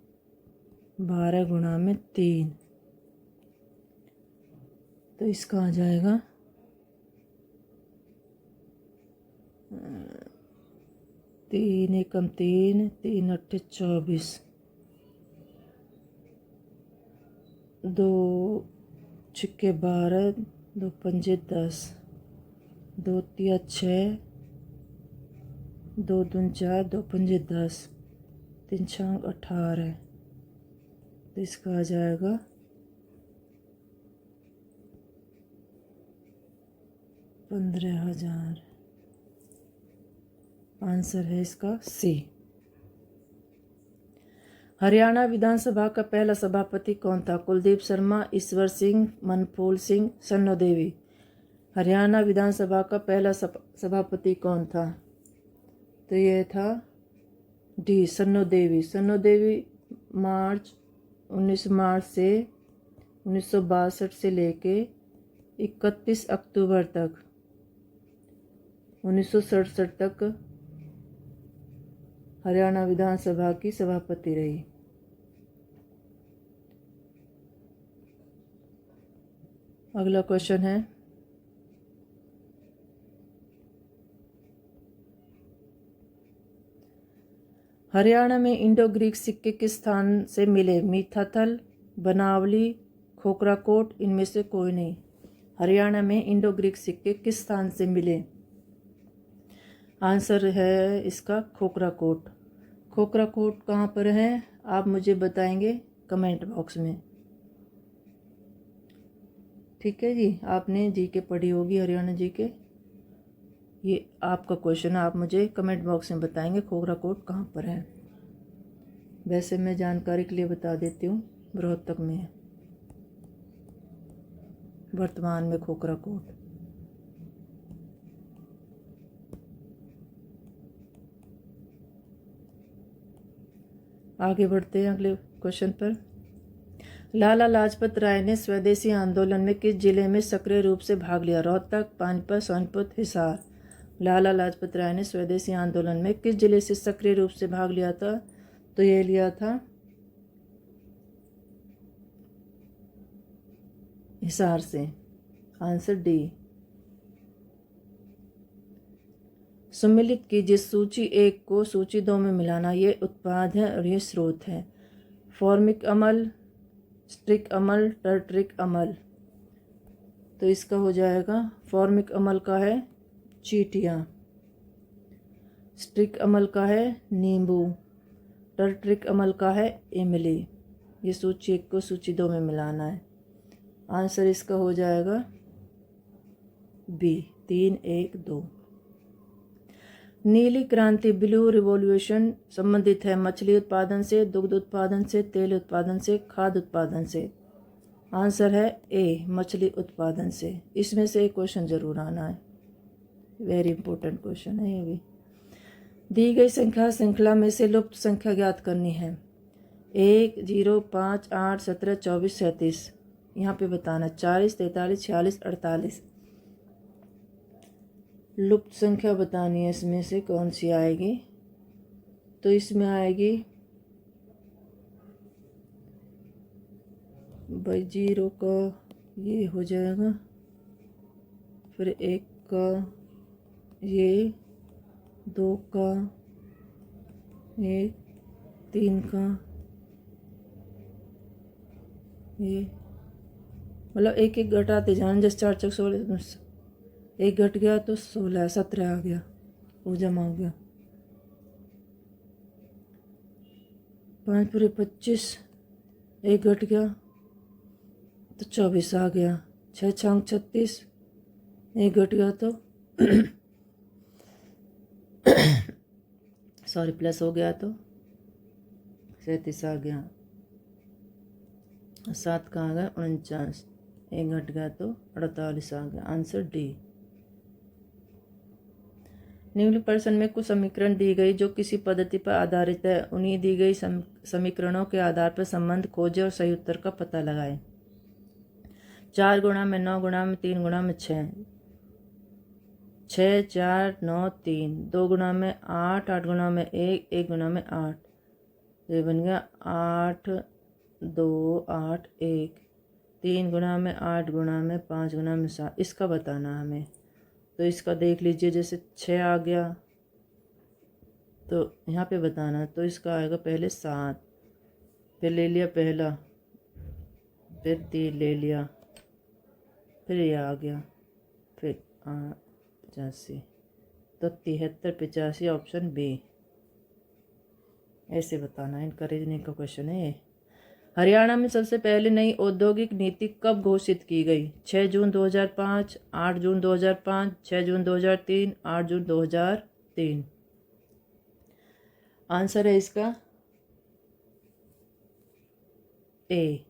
12 गुना में 3, तो इसका आ जाएगा 3 एकम 3, 3 अट्ठे 24, 2 छिक्के 12, 2 पंजे 10, 2 तिया 6, 2 दून 4, 2 पंजे 10, 3 छांग 18, तो इसका आ जाएगा 15,000। आंसर है इसका सी। हरियाणा विधानसभा का पहला सभापति कौन था? कुलदीप शर्मा, ईश्वर सिंह, मनफूल सिंह, सन्नो देवी। हरियाणा विधानसभा का पहला सभापति कौन था? तो ये था डी, सन्नो देवी। सन्नो देवी 19 मार्च से 1962 से लेके 31 अक्टूबर तक 1967 तक हरियाणा विधानसभा की सभापति रही। अगला क्वेश्चन है, हरियाणा में इंडो ग्रीक सिक्के किस स्थान से मिले? मीठाथल, बनावली, खोखराकोट, इनमें से कोई नहीं। हरियाणा में इंडो ग्रीक सिक्के किस स्थान से मिले? आंसर है इसका खोखराकोट। खोखराकोट कहाँ पर है आप मुझे बताएंगे कमेंट बॉक्स में। ठीक है जी, आपने जीके पढ़ी होगी, हरियाणा जीके। ये आपका क्वेश्चन है, आप मुझे कमेंट बॉक्स में बताएंगे खोखराकोट कहाँ पर है। वैसे मैं जानकारी के लिए बता देती हूँ, रोहतक में है वर्तमान में खोखराकोट। आगे बढ़ते हैं अगले क्वेश्चन पर। लाला लाजपत राय ने स्वदेशी आंदोलन में किस जिले में सक्रिय रूप से भाग लिया? रोहतक, पानीपत, सोनीपत, हिसार। लाला लाजपत राय ने स्वदेशी आंदोलन में किस जिले से सक्रिय रूप से भाग लिया था? तो ये लिया था हिसार से। Answer D. सम्मिलित कीजिए सूची 1 को सूची 2 में मिलाना। ये उत्पाद है और ये स्रोत है। फॉर्मिक अम्ल, स्ट्रिक अम्ल, टर्टरिक अम्ल। तो इसका हो जाएगा, फॉर्मिक अम्ल का है चींटियाँ, स्ट्रिक अम्ल का है नींबू, टर्टरिक अम्ल का है इमली। ये सूची 1 को सूची 2 में मिलाना है। आंसर इसका हो जाएगा बी, 3, 1, 2। नीली क्रांति, ब्लू रिवॉल्यूशन संबंधित है मछली उत्पादन से, दुग्ध उत्पादन से, तेल उत्पादन से, खाद्य उत्पादन से। आंसर है ए, मछली उत्पादन से। इसमें से एक क्वेश्चन जरूर आना है, वेरी इंपॉर्टेंट क्वेश्चन है ये भी। दी गई संख्या श्रृंखला में से लुप्त संख्या ज्ञात करनी है। 1, 0, 5, 8, 17, 24, 37। यहाँ पे बताना 40, 43, 46, 48। लुप्त संख्या बतानी है, इसमें से कौन सी आएगी? तो इसमें आएगी भाई 0 का ये हो जाएगा, फिर 1 का ये, 2 का ये, 3 का ये, मतलब एक एक घटाते जान। जैसे 4 चक 16, एक घट गया तो 16, 17 आ गया, वो जमा हो गया। 5 पूरे 25, एक घट गया तो 24 आ गया। 6 छांग 36, एक घट गया तो सॉरी प्लस हो गया तो 37 आ गया। 7 का आ गया 49। एक घट गया तो 48 आ गया। Answer D. निम्न प्रश्न में कुछ समीकरण दी गई जो किसी पद्धति पर आधारित है। उन्हीं दी गई समीकरणों के आधार पर संबंध खोजें और सही उत्तर का पता लगाएं। 4 गुणा में 9 गुणा में 3 गुणा में 6, 6 4 9 3, 2 गुणा में 8, 8 गुणा में 1, 1 गुणा में 8, ये बन गया 8 2 8 1, 3 गुणा में 8 गुणा में 5 गुणा में 7। इसका बताना हमें, तो इसका देख लीजिए, जैसे 6 आ गया तो यहाँ पे बताना, तो इसका आएगा पहले 7, फिर ले लिया पहला, फिर 3 ले लिया, फिर ये आ गया, फिर 85, तो 73 85 ऑप्शन बी। ऐसे बताना है, इनका रीजनिंग का क्वेश्चन है ये। हरियाणा में सबसे पहले नई औद्योगिक नीति कब घोषित की गई? 6 जून 2005, 8 जून 2005, 6 जून 2003, 8 जून 2003। आंसर है इसका ए।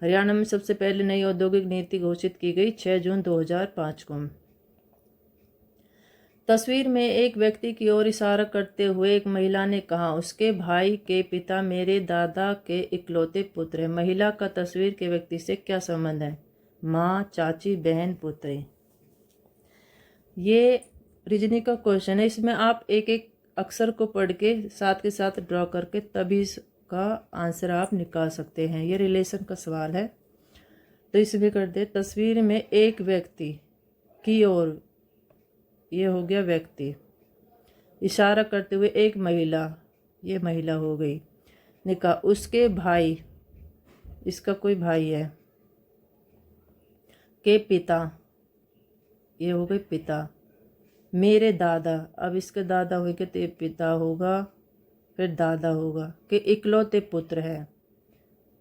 हरियाणा में सबसे पहले नई औद्योगिक नीति घोषित की गई 6 जून 2005 को। तस्वीर में एक व्यक्ति की ओर इशारा करते हुए एक महिला ने कहा, उसके भाई के पिता मेरे दादा के इकलौते पुत्र हैं। महिला का तस्वीर के व्यक्ति से क्या संबंध है? माँ, चाची, बहन, पुत्री। ये रीजनिंग का क्वेश्चन है। इसमें आप एक एक अक्षर को पढ़ के साथ ड्रॉ करके तभी इसका आंसर आप निकाल सकते हैं। ये रिलेशन का सवाल है, तो इसमें कर दे तस्वीर में एक व्यक्ति की ओर, ये हो गया व्यक्ति, इशारा करते हुए एक महिला, ये महिला हो गई, ने कहा उसके भाई, इसका कोई भाई है, के पिता, ये हो गए पिता, मेरे दादा, अब इसके दादा होंगे तो ये पिता होगा, फिर दादा होगा, के इकलौते पुत्र है,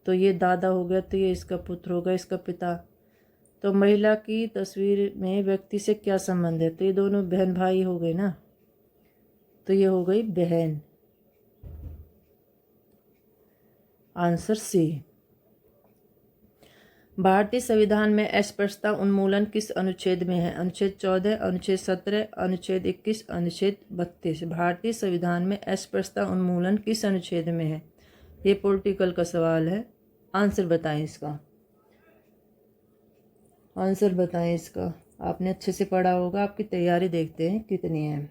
तो ये दादा हो गया, तो ये इसका पुत्र होगा, इसका पिता। तो महिला की तस्वीर में व्यक्ति से क्या संबंध है? तो ये दोनों बहन भाई हो गए ना, तो ये हो गई बहन। Answer C. भारतीय संविधान में अस्पृश्यता उन्मूलन किस अनुच्छेद में है? अनुच्छेद 14, अनुच्छेद 17, अनुच्छेद 21, अनुच्छेद 32। भारतीय संविधान में अस्पृश्यता उन्मूलन किस अनुच्छेद में है? ये पॉलिटिकल का सवाल है। आंसर बताएं इसका, आंसर बताएं इसका। आपने अच्छे से पढ़ा होगा, आपकी तैयारी देखते हैं कितनी है।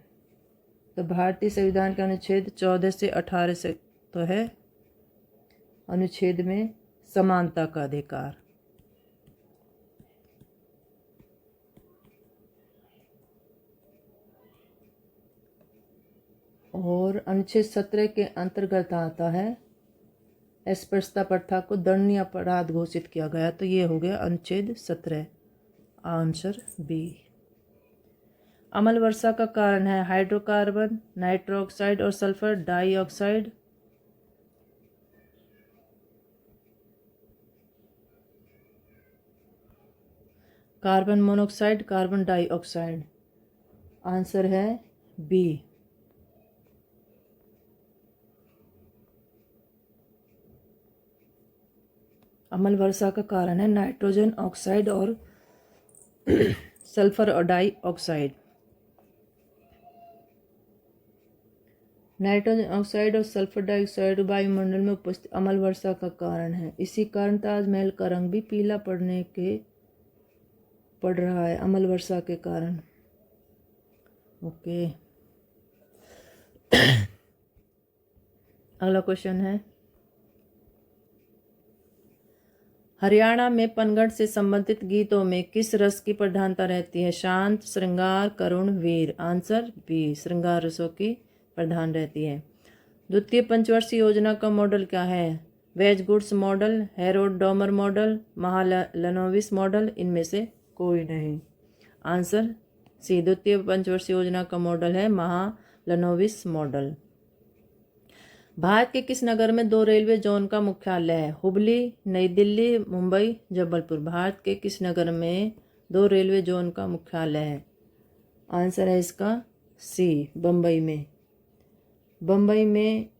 तो भारतीय संविधान का अनुच्छेद 14 से 18 से तो है अनुच्छेद में समानता का अधिकार। और अनुच्छेद 17 के अंतर्गत आता है अस्पृश्यता प्रथा को दंडनीय अपराध घोषित किया गया, तो ये हो गया अनुच्छेद 17। Answer B. अम्ल वर्षा का कारण है हाइड्रोकार्बन, नाइट्रो ऑक्साइड और sulphur dioxide. Carbon monoxide, carbon dioxide. Answer है बी। अम्ल वर्षा का कारण है नाइट्रोजन ऑक्साइड और सल्फर और डाइऑक्साइड। नाइट्रोजन ऑक्साइड और सल्फर डाइऑक्साइड वायुमंडल में उपस्थित अम्ल वर्षा का कारण है। इसी कारण ताजमहल का रंग भी पीला पड़ रहा है अम्ल वर्षा के कारण। ओके। अगला क्वेश्चन है, हरियाणा में पनघट से संबंधित गीतों में किस रस की प्रधानता रहती है? शांत, श्रृंगार, करुण, वीर। आंसर बी, श्रृंगार रसों की प्रधान रहती है। द्वितीय पंचवर्षीय योजना का मॉडल क्या है? Wage goods model, Harrod Domar model, Mahalanobis model, इनमें से कोई नहीं। आंसर सी, द्वितीय पंचवर्षीय योजना का मॉडल है महालनोबिस मॉडल। भारत के किस नगर में 2 रेलवे जोन का मुख्यालय है? हुबली, नई दिल्ली, मुंबई, जबलपुर। भारत के किस नगर में 2 रेलवे जोन का मुख्यालय है? आंसर है इसका सी, बम्बई में। बम्बई में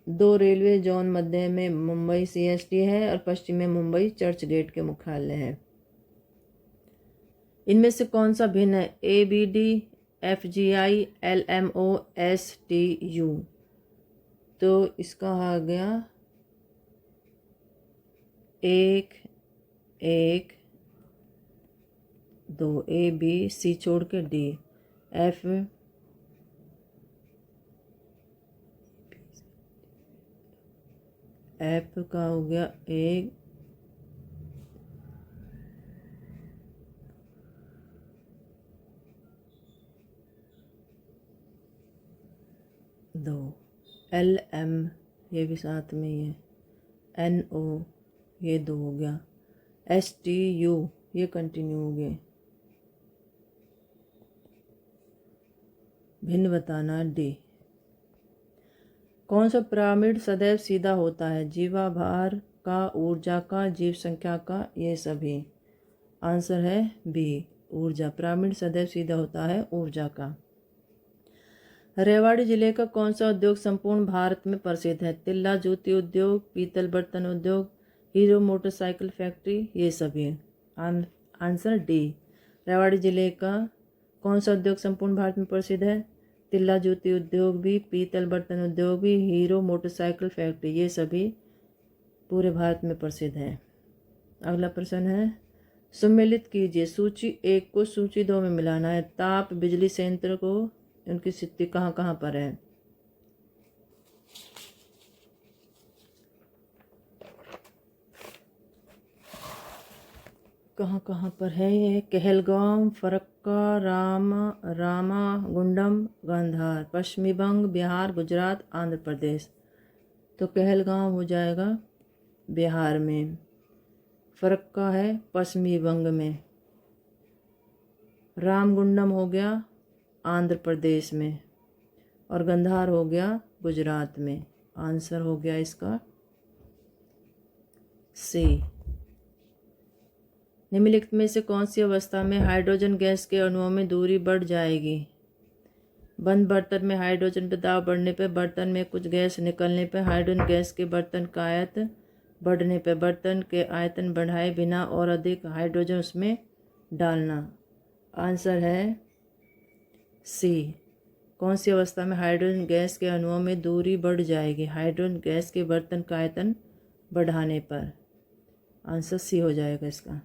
2 रेलवे जोन मध्य में मुंबई CST है और पश्चिम में मुंबई चर्च गेट के मुख्यालय है। इनमें से कौन सा भिन्न है? ABD, FGI, LMO, STU। तो इसका आ गया 1 1 2 ABC छोड़ के D, F का हो गया 1 2, LM ये भी साथ में ही है, NO ये 2 हो गया, STU ये कंटिन्यू हो गए। भिन्न बताना D। कौन सा पिरामिड सदैव सीधा होता है? जीवाभार का, ऊर्जा का, जीव संख्या का, ये सभी। आंसर है B, ऊर्जा। पिरामिड सदैव सीधा होता है ऊर्जा का। रेवाड़ी जिले का कौन सा उद्योग संपूर्ण भारत में प्रसिद्ध है? तिल्ला जूती उद्योग, पीतल बर्तन उद्योग, हीरो मोटरसाइकिल फैक्ट्री, ये सभी। Answer D। रेवाड़ी जिले का कौन सा उद्योग संपूर्ण भारत में प्रसिद्ध है? तिल्ला जूती उद्योग भी, पीतल बर्तन उद्योग भी, हीरो मोटरसाइकिल फैक्ट्री, ये सभी पूरे भारत में प्रसिद्ध है। अगला प्रश्न है, सम्मिलित कीजिए। सूची 1 को सूची 2 में मिलाना है। ताप बिजली संयंत्र को उनकी स्थिति कहाँ कहाँ पर है? कहाँ कहाँ पर है ये? कहलगांव, फरक्का, रामागुंडम, गांधार। पश्चिमी बंग, बिहार, गुजरात, आंध्र प्रदेश। तो कहलगांव हो जाएगा बिहार में, फरक्का है पश्चिमी बंग में, रामगुंडम हो गया आंध्र प्रदेश में, और गंधार हो गया गुजरात में। आंसर हो गया इसका C। निम्नलिखित में से कौन सी अवस्था में हाइड्रोजन गैस के अणुओं में दूरी बढ़ जाएगी? बंद बर्तन में हाइड्रोजन पर दबाव बढ़ने पर बर्तन में कुछ गैस निकलने पर हाइड्रोजन गैस के बर्तन का आयत बढ़ने पर बर्तन के आयतन बढ़ाए बिना और अधिक हाइड्रोजन उसमें डालना। आंसर है C। कौन सी अवस्था में हाइड्रोजन गैस के अणुओं में दूरी बढ़ जाएगी? हाइड्रोजन गैस के बर्तन का आयतन बढ़ाने पर। आंसर C हो जाएगा इसका।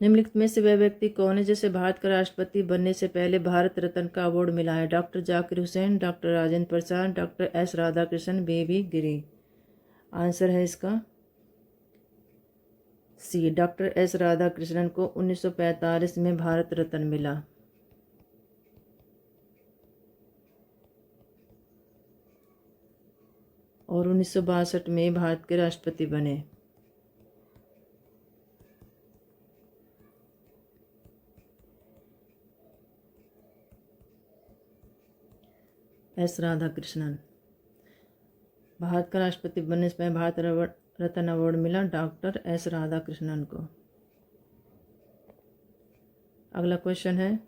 निम्नलिखित में से वह व्यक्ति कौन है जिसे भारत का राष्ट्रपति बनने से पहले भारत रत्न का अवार्ड मिला है? Doctor Zakir Hussain, doctor Rajendra Prasad, doctor S Radhakrishnan, B.V. गिरी। आंसर है इसका C। डॉक्टर S राधाकृष्णन को 1945 में भारत रत्न मिला। और 1962 में भारत के राष्ट्रपति बने। S राधाकृष्णन। भारत का राष्ट्रपति बनने से पहले भारत रत्न अवार्ड मिला डॉक्टर S राधाकृष्णन को। अगला क्वेश्चन है,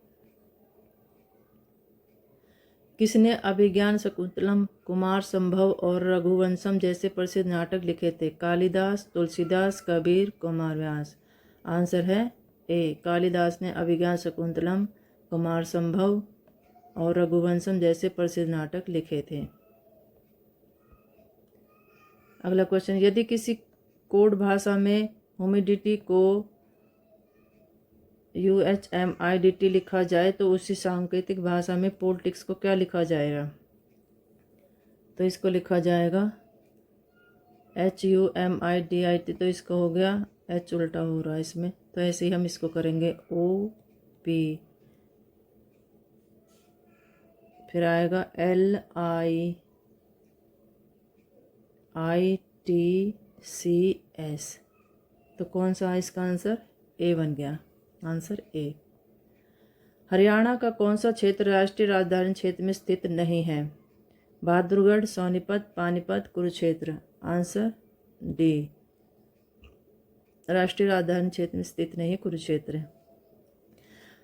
किसने अभिज्ञान शकुंतलम, कुमार संभव और रघुवंशम जैसे प्रसिद्ध नाटक लिखे थे? कालिदास, तुलसीदास, कबीर, कुमार व्यास। आंसर है A। कालिदास ने अभिज्ञान शकुंतलम, कुमार संभव और रघुवंशम जैसे प्रसिद्ध नाटक लिखे थे। अगला क्वेश्चन, यदि किसी कोड भाषा में ह्यूमिडिटी को UHMIDT लिखा जाए तो उसी सांकेतिक भाषा में पॉलिटिक्स को क्या लिखा जाएगा? तो इसको लिखा जाएगा HUMIDIT। तो इसका हो गया H उल्टा हो रहा है इसमें, तो ऐसे ही हम इसको करेंगे OP, फिर आएगा LIITCS। तो कौन सा है इसका आंसर? A बन गया। Answer A। हरियाणा का कौन सा क्षेत्र राष्ट्रीय राजधानी क्षेत्र में स्थित नहीं है? बहादुरगढ़, सोनीपत, पानीपत, कुरुक्षेत्र। Answer D। राष्ट्रीय राजधानी क्षेत्र में स्थित नहीं है कुरुक्षेत्र।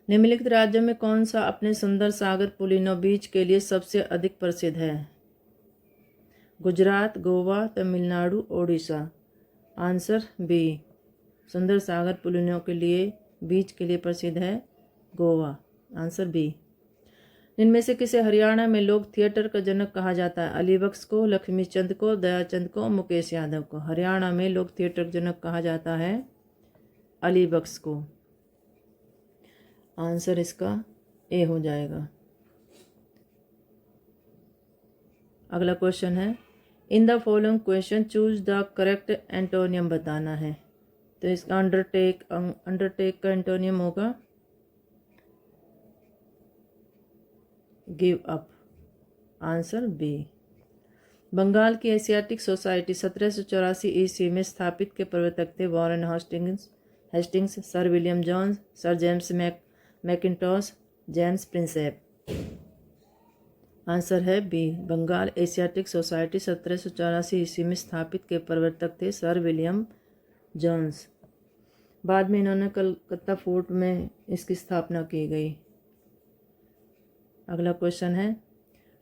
निम्नलिखित राज्यों में कौन सा अपने सुंदर सागर पुलिनो बीच के लिए सबसे अधिक प्रसिद्ध है? गुजरात, गोवा, तमिलनाडु, ओडिशा। Answer B. सुंदर सागर पुलियों के लिए बीच के लिए प्रसिद्ध है गोवा। Answer B. इनमें से किसे हरियाणा में लोक थिएटर का जनक कहा जाता है? अली बख्श को, लक्ष्मीचंद को, दयाचंद को, मुकेश यादव को। हरियाणा में लोक थिएटर जनक कहा जाता है अली बख्श को। आंसर इसका ए हो जाएगा। अगला क्वेश्चन है, in the following question choose the correct antonym बताना है। तो इसका अंडरटेक का एंटोनियम होगा give up. Answer B. Bengal की एशियाटिक सोसाइटी 1784 ईस्वी में स्थापित के प्रवर्तक थे Warren Hastings, sir William Jones, sir James Mackintosh, James Prinsep. Answer है बी। बंगाल एशियाटिक सोसाइटी 1784 ईस्वी में स्थापित के प्रवर्तक थे सर विलियम जॉन्स। बाद में इन्होंने कलकत्ता फोर्ट में इसकी स्थापना की गई। अगला क्वेश्चन है,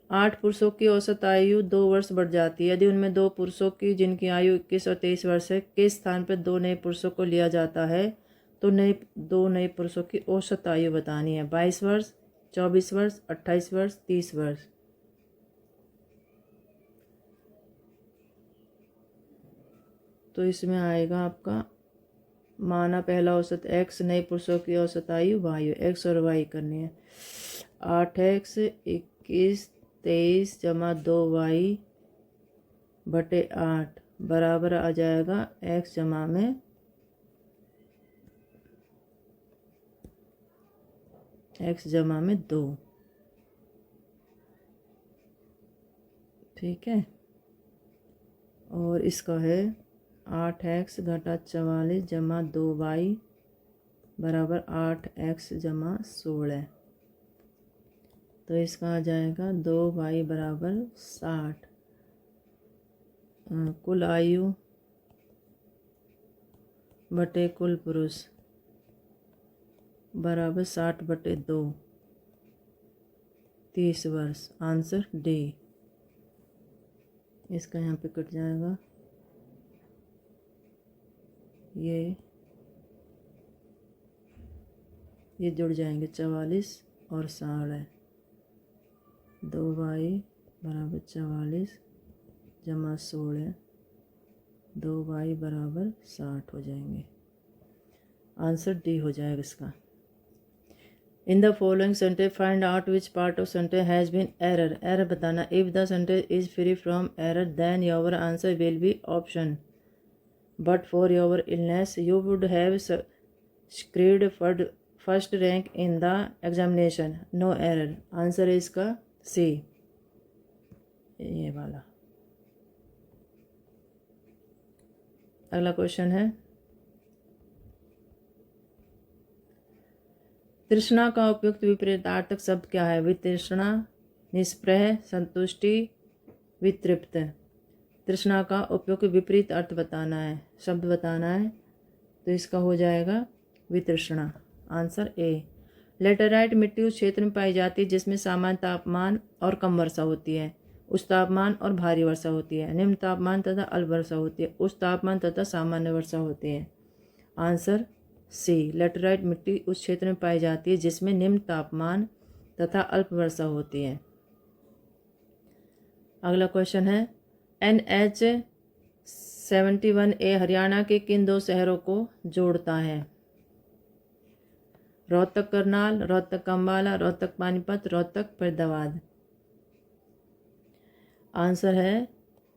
8 पुरुषों की औसत आयु 2 वर्ष बढ़ जाती है यदि उनमें 2 पुरुषों की जिनकी आयु 21 और 23 वर्ष है के स्थान पर 2 नए पुरुषों को लिया जाता है तो 2 नए पुरुषों की औसत आयु बतानी है। 22 वर्ष, 24 वर्ष, 28 वर्ष, 30 वर्ष। तो इसमें आएगा आपका माना पहला औसत x, नए पुरुषों की औसत आयु वायु, x और y करनी है। 8x 21 23 जमा 2y बटे 8 बराबर आ जाएगा x जमा में x जमा में 2। ठीक है, और इसका है 8x घटा 44 जमा 2y बराबर 8x जमा 16। तो इसका आ जाएगा 2y बराबर 60। कुल आयु बटे कुल पुरुष बराबर 60 बटे 2, 30 वर्ष। Answer D. इसका यहाँ पे कट जाएगा, ये जुड़ जाएंगे 44 और 60। 2y बराबर 44 जमा 16, 2y बराबर 60 हो जाएंगे। आंसर डी हो जाएगा इसका। In the following sentence find out which part of sentence has been error. Error बताना। If the sentence is free from error then your answer will be option. But for your illness you would have secured first rank in the examination. No error. Answer है इसका सी, ये वाला। अगला question है, तृष्णा का उपयुक्त विपरीतार्थक शब्द क्या है? वितृष्णा, निष्प्रह, संतुष्टि, वितृप्त। तृष्णा का उपयुक्त विपरीत अर्थ बताना है, शब्द बताना है। तो इसका हो जाएगा वितृष्णा। Answer A. लेटेराइट मिट्टी उस क्षेत्र में पाई जाती है जिसमें सामान्य तापमान और कम वर्षा होती है, उच्च तापमान और भारी वर्षा होती है, निम्न तापमान तथा अल्प वर्षा होती है, उच्च तापमान तथा सामान्य वर्षा होती है। Answer C. लेटेराइट मिट्टी उस क्षेत्र में पाई जाती है जिसमें निम्न तापमान तथा अल्प वर्षा होती है। अगला क्वेश्चन है, NH 71A हरियाणा के किन 2 शहरों को जोड़ता है? रोहतक करनाल, रोहतक अंबाला, रोहतक पानीपत, रोहतक फरीदाबाद। आंसर है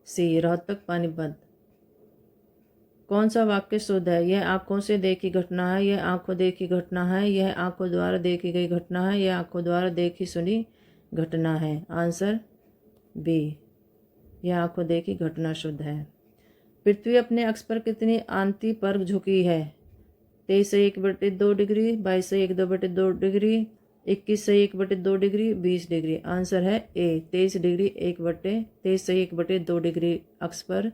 सी, रोहतक पानीपत। कौन सा वाक्य शुद्ध है? यह आंखों से देखी घटना है, यह आंखों देखी घटना है, यह आंखों द्वारा देखी गई घटना है, यह आंखों द्वारा देखी सुनी घटना है। आंसर बी, यह आंखों देखी घटना शुद्ध है। पृथ्वी अपने अक्ष पर कितनी आंती पर झुकी है? 23 से 1/2 डिग्री, 22 से 1/2 डिग्री, 21 से 1/2 डिग्री, 20 डिग्री। आंसर है ए, 23 डिग्री 23 से 1/2 डिग्री अक्ष पर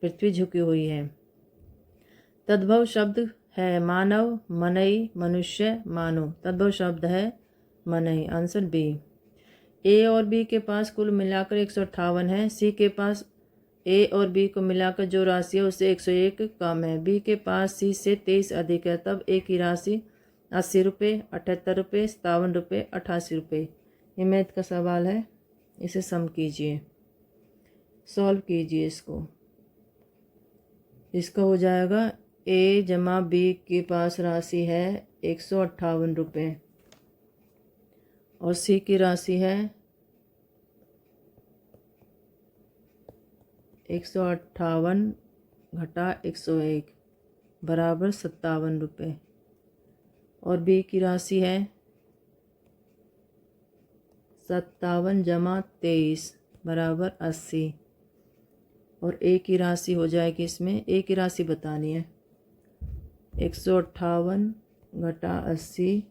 पृथ्वी झुकी हुई है। तद्भव शब्द है मानव, मनई, मनुष्य, मानव। तद्भव शब्द है मनई। Answer B. ए और बी के पास कुल मिलाकर 158 है, सी के पास ए और बी को मिलाकर जो राशि है उससे 101 कम है। बी के पास सी से 23 अधिक है, तब ए की राशि 80 रुपये, 78 रुपये, 57 रुपये, 88 रुपये। ये मैथ का सवाल है, इसे सम कीजिए, सॉल्व कीजिए इसको। इसका हो जाएगा ए जमा बी के पास राशि है 158 रुपये और सी की राशि है 158 घटा 101 बराबर 57 रुपये और बी की राशि है 57 जमा 23 बराबर 80 और ए की राशि हो जाएगी, इसमें ए की राशि बतानी है, 158 घटा 80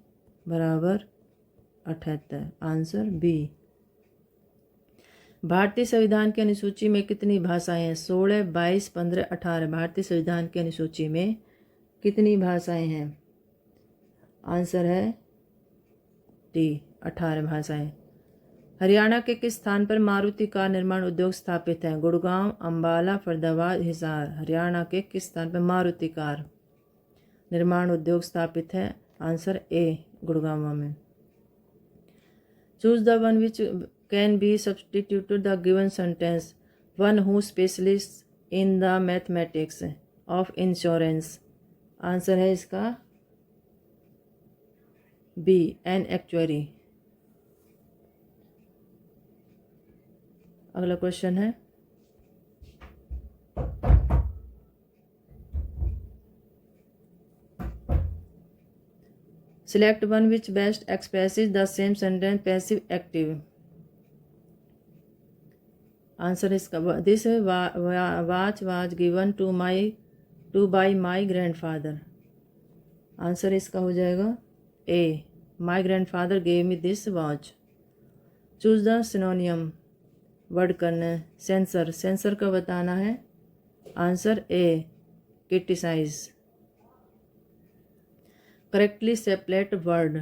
बराबर 78। Answer B. भारतीय संविधान की अनुसूची में कितनी भाषाएं हैं? 16, 22, 15, 18। भारतीय संविधान की अनुसूची में कितनी भाषाएं हैं? आंसर है डी, 18 भाषाएं। हरियाणा के किस स्थान पर मारुति कार निर्माण उद्योग स्थापित है? गुड़गांव, अंबाला, फरीदाबाद, हिसार। हरियाणा के किस स्थान पर मारुति कार निर्माण उद्योग स्थापित है? आंसर ए, गुड़गांव में। Choose the one which can be substituted the given sentence, one who specialist in the mathematics of insurance. Answer है इसका बी, एन एक्चुअरी। अगला क्वेश्चन है, select one which best expresses the same sentence passive active. Answer इसका this watch was given to by my grandfather. Answer इसका हो जाएगा A, my grandfather gave me this watch. Choose the synonym word करना है, censor. Sensor का बताना है, answer A, criticise. Correctly separate word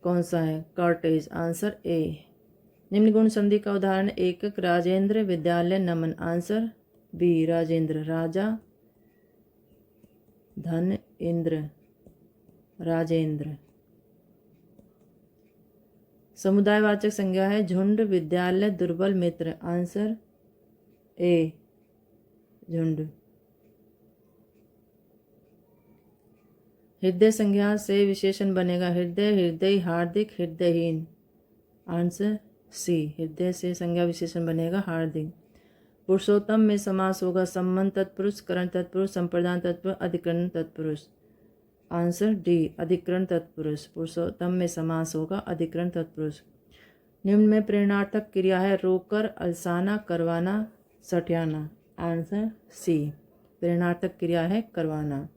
कौन सा है? कॉर्टेज। Answer A. निम्न गुण संधि का उदाहरण, एकक, राजेंद्र, विद्यालय, नमन। Answer B, Rajendra. राजा, धन, इंद्र, राजेंद्र। समुदायवाचक संज्ञा है, झुंड, विद्यालय, दुर्बल, मित्र। आंसर ए, झुंड। हृदय संज्ञा से विशेषण बनेगा, हृदय, हृदय, हार्दिक, हृदयहीन। आंसर सी, हृदय से संज्ञा विशेषण बनेगा हार्दिक। पुरुषोत्तम में समास होगा, संबंध तत्पुरुष, करण तत्पुरुष, संप्रदान तत्पुरुष, अधिकरण तत्पुरुष। आंसर डी, अधिकरण तत्पुरुष। पुरुषोत्तम में समास होगा अधिकरण तत्पुरुष। निम्न में प्रेरणार्थक क्रिया है, रोकर, अलसाना, करवाना, सठियाना। आंसर सी, प्रेरणार्थक क्रिया है करवाना।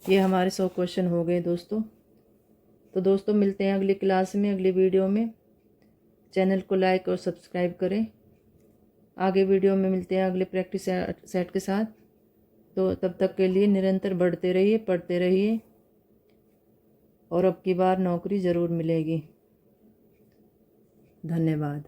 ये हमारे 100 क्वेश्चन हो गए दोस्तों। तो दोस्तों मिलते हैं अगली क्लास में, अगली वीडियो में। चैनल को लाइक और सब्सक्राइब करें। आगे वीडियो में मिलते हैं अगले प्रैक्टिस सेट के साथ। तो तब तक के लिए निरंतर बढ़ते रहिए, पढ़ते रहिए और अब की बार नौकरी ज़रूर मिलेगी। धन्यवाद।